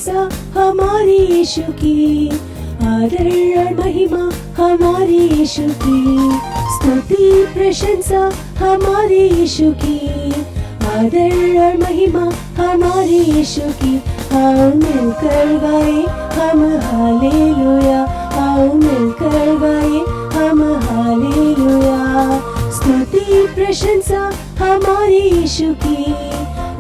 प्रशंसा हमारे यीशु की, आदर और महिमा हमारे यीशु की, स्तुति प्रशंसा हमारे यीशु की, आदर और महिमा हमारे यीशु की। आओ मिलकर गाए हम हालेलुया, आओ मिलकर गाए हम हालेलुया। स्तुति प्रशंसा हमारे यीशु की,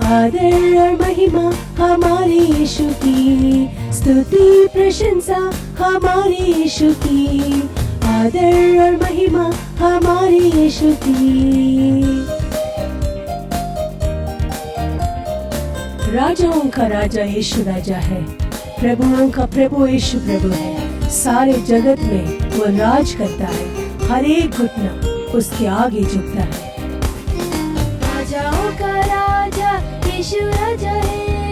आदर और महिमा हमारे यीशु की, स्तुति प्रशंसा हमारे यीशु की, आदर और महिमा हमारे यीशु की। राजाओं का राजा यीशु राजा है, प्रभुओं का प्रभु यीशु प्रभु है। सारे जगत में वो राज करता है, हर एक घुटना उसके आगे झुकता है। राजाओं का राजा यीशु राजा है,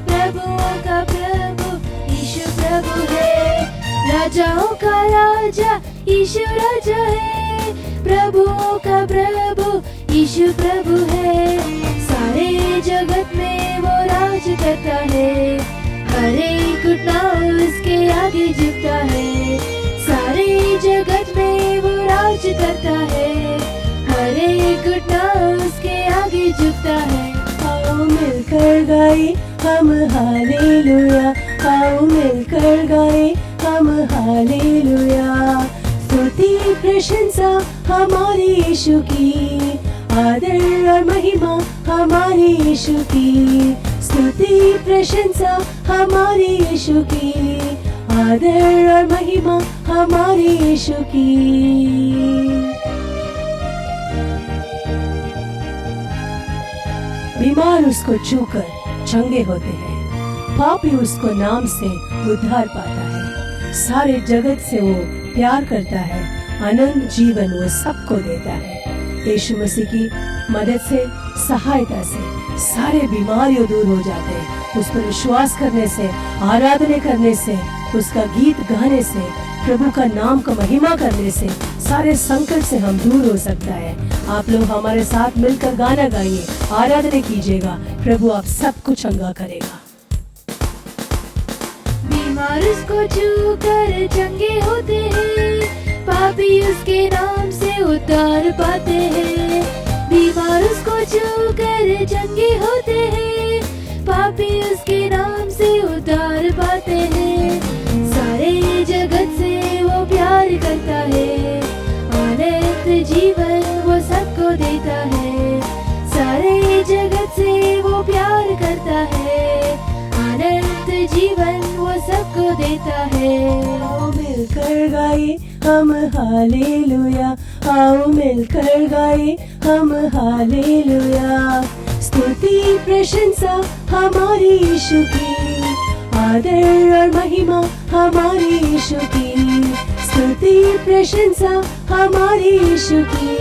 प्रभुओं का प्रभु यीशु प्रभु है। राजाओं का राजा यीशु राजा है, प्रभुओं का प्रभु यीशु प्रभु है। सारे जगत में वो राज करता है, हर एक घुटना उसके आगे झुकता है। सारे जगत में वो राज करता है, हर एक घुटना उसके आगे झुकता है। आओ मिलकर गाए हम हालेलुया, आओ मिलकर गाए हम हालेलुया। स्तुति प्रशंसा हमारे यीशु की, आदर और महिमा हमारे यीशु की, स्तुति प्रशंसा हमारे यीशु की, आदर और महिमा हमारे यीशु की। बीमार उसको छूकर चंगे होते हैं, पापी उसको नाम से उद्धार पाता है। सारे जगत से वो प्यार करता है, अनंत जीवन वो सबको देता है। यीशु मसीह की मदद से, सहायता से सारे बीमारियों दूर हो जाते हैं। उस पर विश्वास करने से, आराधना करने से, उसका गीत गाने से, प्रभु का नाम का महिमा करने से सारे संकट से हम दूर हो सकता है। आप लोग हमारे साथ मिलकर गाना गाइए, आराधना कीजिएगा, प्रभु आप सब कुछ चंगा करेगा। बीमार उसको छू कर चंगे होते हैं, पापी उसके नाम से उद्धार पाते हैं। बीमार उसको छू कर चंगे होते हैं, पापी उसके नाम से उद्धार पाते हैं। सारे जगत से वो प्यार करता है, अनंत जीवन वो सबको देता है। सारे जगत से वो प्यार करता है, अनंत जीवन वो सबको देता है। आओ मिलकर गाए हम हालेलुया, आओ मिलकर गाए हम हालेलुया। स्तुति प्रशंसा हमारे यीशु की, आदर और महिमा हमारे यीशु की, स्तुति प्रशंसा हमारे यीशु की,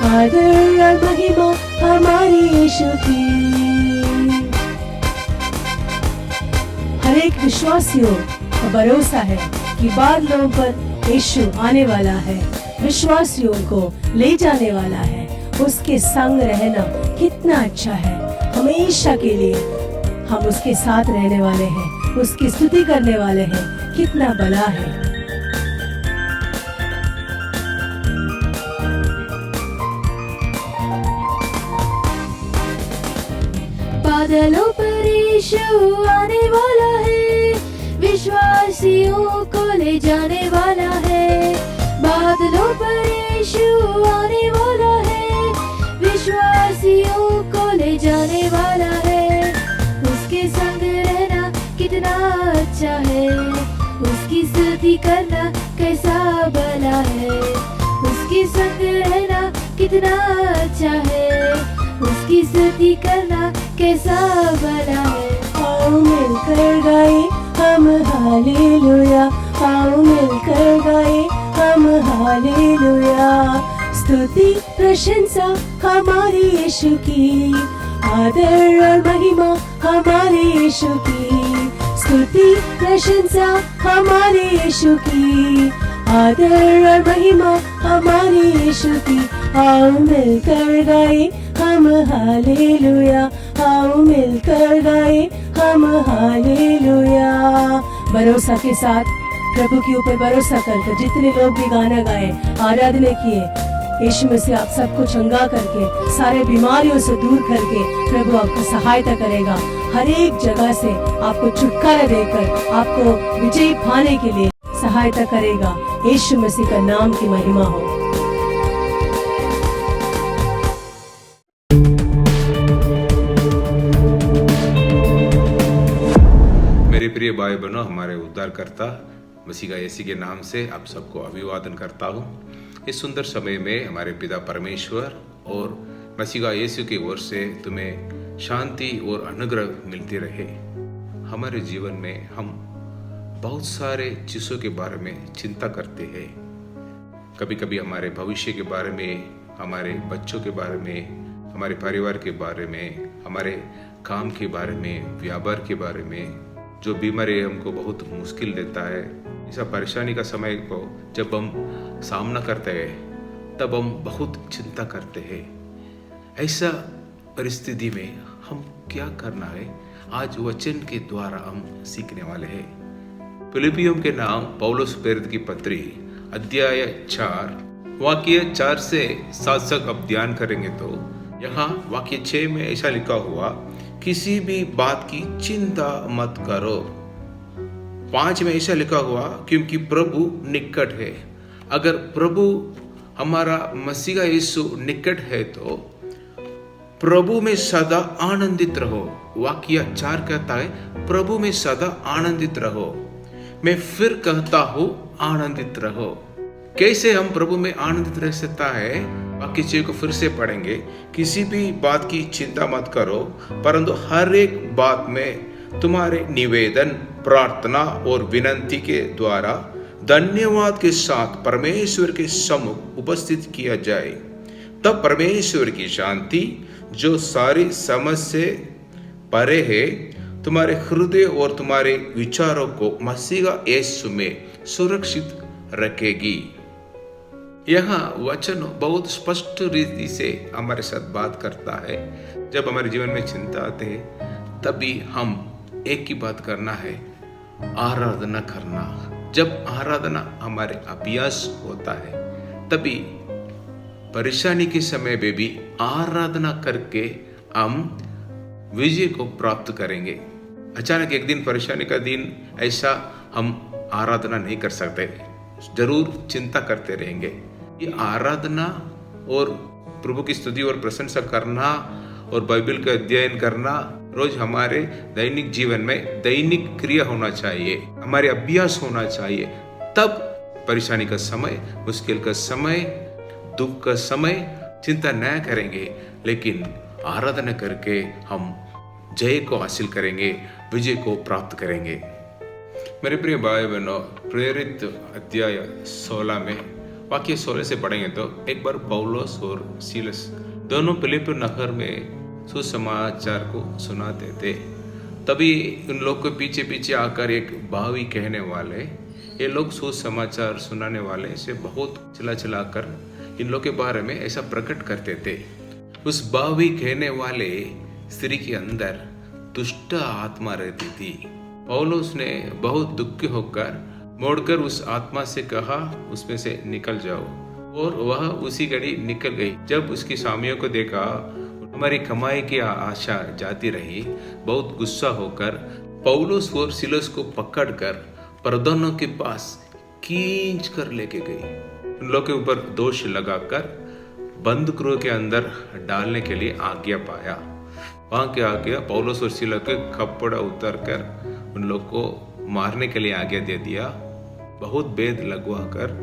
आदर और महिमा हमारे यीशु की। हर एक विश्वासियों का भरोसा है कि बादलों पर यीशु आने वाला है, विश्वासियों को ले जाने वाला है। उसके संग रहना कितना अच्छा है, हमेशा के लिए हम उसके साथ रहने वाले हैं, उसकी स्तुति करने वाले हैं। कितना भला है। बादलों पर यीशु आने वाला है, विश्वासियों को ले जाने वाला है। बादलों पर यीशु आने वाला है, विश्वासियों को ले जाने वाला है। उसके संग रहना कितना अच्छा है, उसकी स्तुति करना कैसा भला है। उसके संग रहना कितना अच्छा है, उसकी स्तुति करना कैसा भला है। आओ मिलकर गाए हम हालेलुया, आओ मिलकर गाए हम हालेलुया। स्तुति प्रशंसा हमारे यीशु की, आदर और महिमा हमारे यीशु की, स्तुति प्रशंसा हमारे यीशु की, आदर और महिमा हमारे यीशु की। आओ मिलकर गाए हम हालेलुया, आओ मिलकर गाए हम हालेलुया। भरोसा के साथ प्रभु के ऊपर भरोसा कर जितने लोग भी गाना गाए, आराधना किए, यीशु मसीह आप सबको चंगा करके, सारे बीमारियों से दूर करके प्रभु आपको सहायता करेगा। हर एक जगह से आपको छुटकारा देकर आपको विजय पाने के लिए सहायता करेगा। यीशु मसीह का नाम की महिमा हो। मेरे प्रिय भाई बहनों, हमारे उद्धारकर्ता मसीहा यीशु के नाम से आप सबको अभिवादन करता हूँ। इस सुंदर समय में हमारे पिता परमेश्वर और मसीहा यीशु की ओर से तुम्हें शांति और अनुग्रह मिलती रहे। हमारे जीवन में हम बहुत सारे चीज़ों के बारे में चिंता करते हैं। कभी कभी हमारे भविष्य के बारे में, हमारे बच्चों के बारे में, हमारे परिवार के बारे में, हमारे काम के बारे में, व्यापार के बारे में। जो बीमारी हमको बहुत मुश्किल देता है, ऐसा परेशानी का समय को जब हम सामना करते हैं तब हम बहुत चिंता करते हैं। ऐसा परिस्थिति में हम क्या करना है, आज वचन के द्वारा हम सीखने वाले हैं। फिलिपियों के नाम पौलुस प्रेरित की पत्री अध्याय 4 वाक्य 4 से 7 तक अब ध्यान करेंगे तो यहाँ वाक्य 6 में ऐसा लिखा हुआ, किसी भी बात की चिंता मत करो। 5 में ऐसा लिखा हुआ, क्योंकि प्रभु निकट है। अगर प्रभु हमारा मसीहा यीशु निकट है तो प्रभु में सदा आनंदित रहो। वाक्य 4 कहता है, प्रभु में सदा आनंदित रहो। मैं फिर कहता हूं, आनंदित रहो। कैसे हम प्रभु में आनंदित रह सकता है? वाक्य 6 को फिर से पढ़ेंगे। किसी भी बात की चिंता मत करो, परंतु हर एक बात में तुम्हारे निवेदन, प्रार्थना और विनंती के द्वारा धन्यवाद के साथ परमेश्वर के सम्मुख उपस्थित किया जाए। तब परमेश्वर की शांति, जो सारी समझ से परे है, तुम्हारे हृदय और तुम्हारे विचारों को मसीहा यीशु में सुरक्षित रखेगी। यहाँ वचन बहुत स्पष्ट रीति से हमारे साथ बात करता है। जब हमारे जीवन में चिंता आते है तभी हम एक ही बात करना है, आराधना करना। जब आराधना हमारे अभ्यास होता है तभी परेशानी के समय में भी आराधना करके हम विजय को प्राप्त करेंगे। अचानक एक दिन परेशानी का दिन ऐसा हम आराधना नहीं कर सकते, जरूर चिंता करते रहेंगे। ये आराधना और प्रभु की स्तुति और प्रशंसा करना और बाइबल का अध्ययन करना रोज हमारे दैनिक जीवन में दैनिक क्रिया होना चाहिए, हमारे अभ्यास होना चाहिए। तब परेशानी का समय, मुश्किल का समय, दुख का समय चिंता न करेंगे, लेकिन आराधना करके हम जय को हासिल करेंगे, विजय को प्राप्त करेंगे। मेरे प्रिय भाई बहनों, प्रेरित अध्याय 16 में वाक्य 16 से पढ़ेंगे तो एक बार पौलुस और सीलस दोनों फिलिप्पी नगर में सुसमाचार को सुनाते थे। तभी उन लोग के पीछे पीछे आकर एक भावी कहने वाले, ये लोग सुसमाचार सुनाने वाले से बहुत चला कर इन लोग के बारे में ऐसा प्रकट करते थे। उस भावी कहने वाले स्त्री के अंदर दुष्ट आत्मा रहती थी। पौलुस ने बहुत दुखी होकर मोड़कर उस आत्मा से कहा, उसमें से निकल जाओ, और वह उसी घड़ी निकल गई। जब उसकी स्वामियों को देखा, हमारी कमाई की आशा जाती रही, बहुत गुस्सा होकर पौलुस और सिलस को पकड़कर प्रधानों के पास खींच कर लेके गई। उन लोग के ऊपर दोष लगाकर बंद गृह के अंदर डालने के लिए आज्ञा पाया। वहां के आज्ञा पौलुस और सिला के कपड़ा उतार कर उन लोग को मारने के लिए आज्ञा दे दिया। बहुत बेद लगवा कर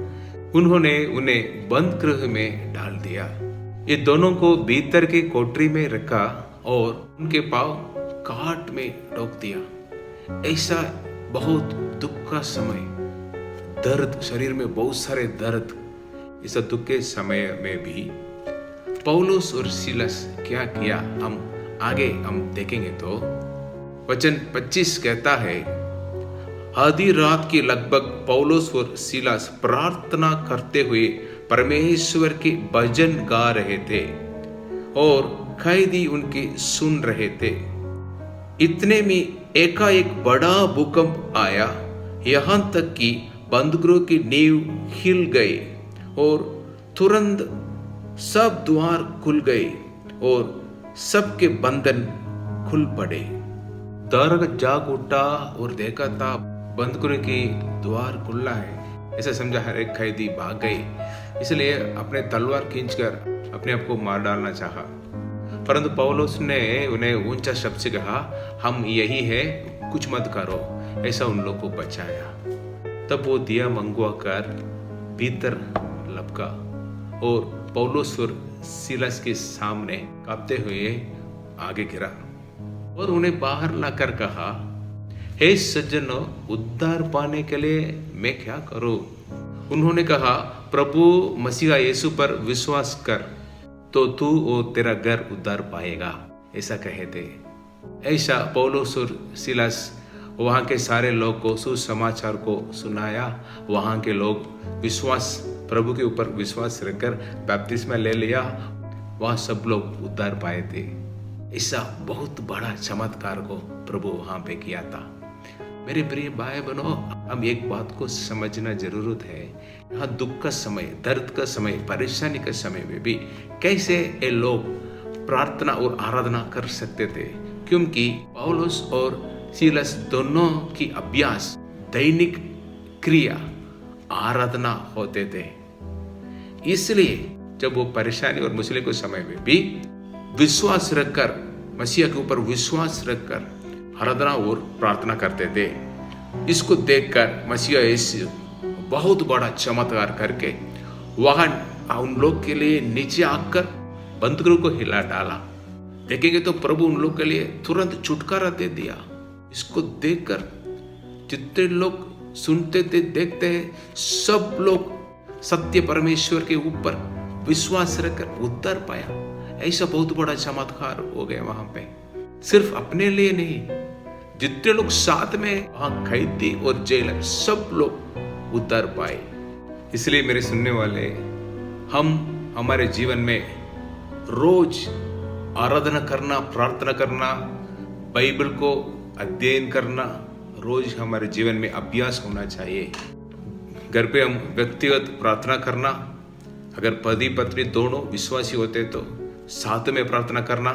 उन्होंने उन्हें बंद गृह में डाल दिया। ये दोनों को भीतर के कोठरी में रखा और उनके पांव काट में ठोक दिया। ऐसा बहुत दुख का समय, दर्द, शरीर में बहुत सारे दर्द। इस दुख के समय में भी पौलुस और सिलस क्या किया, हम आगे देखेंगे तो वचन 25 कहता है, आधी रात की लगभग पौलुस और सीलास प्रार्थना करते हुए परमेश्वर के भजन गा रहे थे और कैदी उनकी सुन रहे थे। इतने में एकाएक बड़ा भूकंप आया, यहाँ तक कि बंदूकों की नींव हिल गई और तुरंत सब द्वार खुल गए और सबके बंधन खुल पड़े। दरग जाग उठा और देखा था बंदूकों की द्वार खुला है। ऐसा समझा हर एक कैदी भाग गए, इसलिए अपने तलवार खींचकर अपने आप को मार डालना चाहा। परंतु पौलुस ने उन्हें ऊंचा शब्द से कहा, हम यही है, कुछ मत करो। ऐसा उन लोग को बचाया। तब वो दिया मंगवा कर भीतर लपका और पौलुस और सीलास के सामने कांपते हुए आगे गिरा और उन्हें बाहर लाकर कहा, हे सज्जनों, उद्धार पाने के लिए मैं क्या करूं? उन्होंने कहा, प्रभु मसीहा यीशु पर विश्वास कर तो तू और तेरा घर उद्धार पाएगा। ऐसा कहे थे। ऐसा पौलुस और सीलास वहां के सारे लोग को सुसमाचार को सुनाया। वहां के लोग प्रभु के ऊपर विश्वास रखकर बपतिस्मा ले लिया। वहां सब लोग उद्धार पाए थे। ऐसा बहुत बड़ा चमत्कार को प्रभु वहां पे किया था। मेरे प्रिय भाई बहनों, हम एक बात को समझना जरूरत है। यहाँ दुख का समय, दर्द का समय, परेशानी का समय में भी कैसे ये लोग प्रार्थना और आराधना कर सकते थे, क्योंकि पौलुस और सीलास दोनों की अभ्यास दैनिक क्रिया आराधना होते थे। इसलिए जब वो परेशानी और मुश्किल के समय में भी विश्वास रखकर, मसीहा के ऊपर विश्वास रखकर आराधना और प्रार्थना करते थे। इसको देखकर मसीहा यीशु बहुत बड़ा चमत्कार करके वहां उन लोग के लिए नीचे आकर बंदूकों को हिला डाला। देखेंगे तो प्रभु उन लोग के लिए तुरंत छुटकारा दे दिया। इसको देखकर जितने लोग सुनते थे, देखते हैं, सब लोग सत्य परमेश्वर के ऊपर विश्वास रखकर उद्धार पाया। ऐसा बहुत बड़ा चमत्कार हो गया वहां पे। सिर्फ अपने लिए नहीं, जितने लोग साथ में वहां कैदी और जेलर, सब लोग उद्धार पाए। इसलिए मेरे सुनने वाले, हम हमारे जीवन में रोज आराधना करना, प्रार्थना करना, बाइबल को अध्ययन करना रोज हमारे जीवन में अभ्यास होना चाहिए। घर पे हम व्यक्तिगत प्रार्थना करना, अगर पति पत्नी दोनों विश्वासी होते तो साथ में प्रार्थना करना,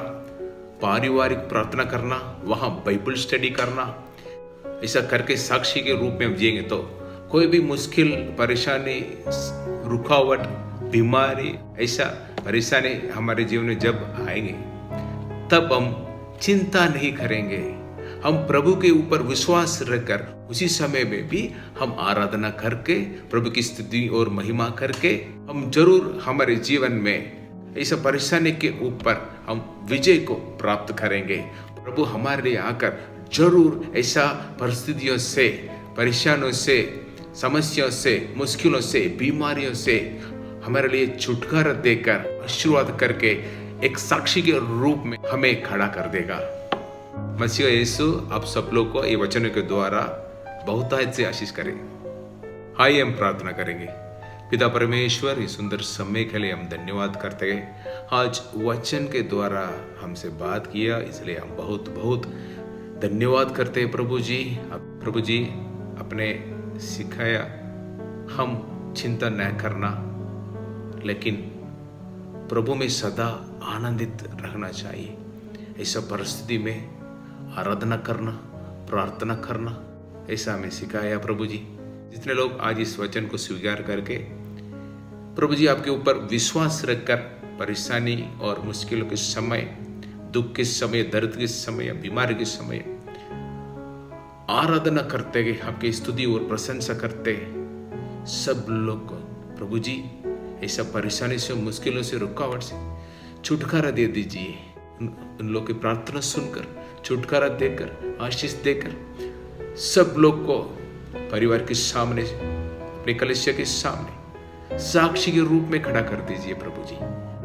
पारिवारिक प्रार्थना करना, वहां बाइबल स्टडी करना। ऐसा करके साक्षी के रूप में हम जिएंगे तो कोई भी मुश्किल, परेशानी, रुकावट, बीमारी, ऐसा परेशानी हमारे जीवन में जब आएंगे तब हम चिंता नहीं करेंगे। हम प्रभु के ऊपर विश्वास रखकर उसी समय में भी हम आराधना करके, प्रभु की स्तुति और महिमा करके हम जरूर हमारे जीवन में ऐसा परेशानी के ऊपर हम विजय को प्राप्त करेंगे। प्रभु हमारे लिए आकर जरूर ऐसा परिस्थितियों से, परेशानियों से, समस्याओं से, मुश्किलों से, बीमारियों से हमारे लिए छुटकारा देकर, आशीर्वाद करके एक साक्षी के रूप में हमें खड़ा कर देगा। मसीह यीशु आप सब लोग को ये वचनों के द्वारा बहुतायत से आशीष करें। आइए हम प्रार्थना करेंगे। पिता परमेश्वर, इस सुंदर समय के लिए हम धन्यवाद करते हैं। आज वचन के द्वारा हमसे बात किया, इसलिए हम बहुत बहुत धन्यवाद करते हैं प्रभु जी। प्रभु जी अपने सिखाया हम चिंता न करना, लेकिन प्रभु में सदा आनंदित रहना चाहिए। ऐसा परिस्थिति में आराधना करना, प्रार्थना करना, ऐसा हमें सिखाया प्रभु जी। जितने लोग आज इस वचन को स्वीकार करके प्रभु जी आपके ऊपर विश्वास रखकर परेशानी और मुश्किलों के समय, दुख के समय, दर्द के समय या बीमारी के समय आराधना करते गए, आपकी स्तुति और प्रशंसा करते, सब लोग को प्रभु जी ऐसा परेशानी से, मुश्किलों से, रुकावट से छुटकारा दे दीजिए। उन लोग की प्रार्थना सुनकर, छुटकारा देकर, आशीष देकर सब लोग को परिवार के सामने, अपने कलीसिया के सामने साक्षी के रूप में खड़ा कर दीजिए प्रभु जी।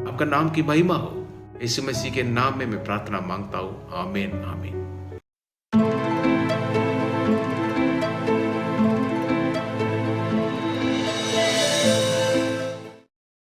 आपका नाम की महिमा हो। यीशु मसीह के नाम में मैं प्रार्थना मांगता हूँ। आमीन आमीन।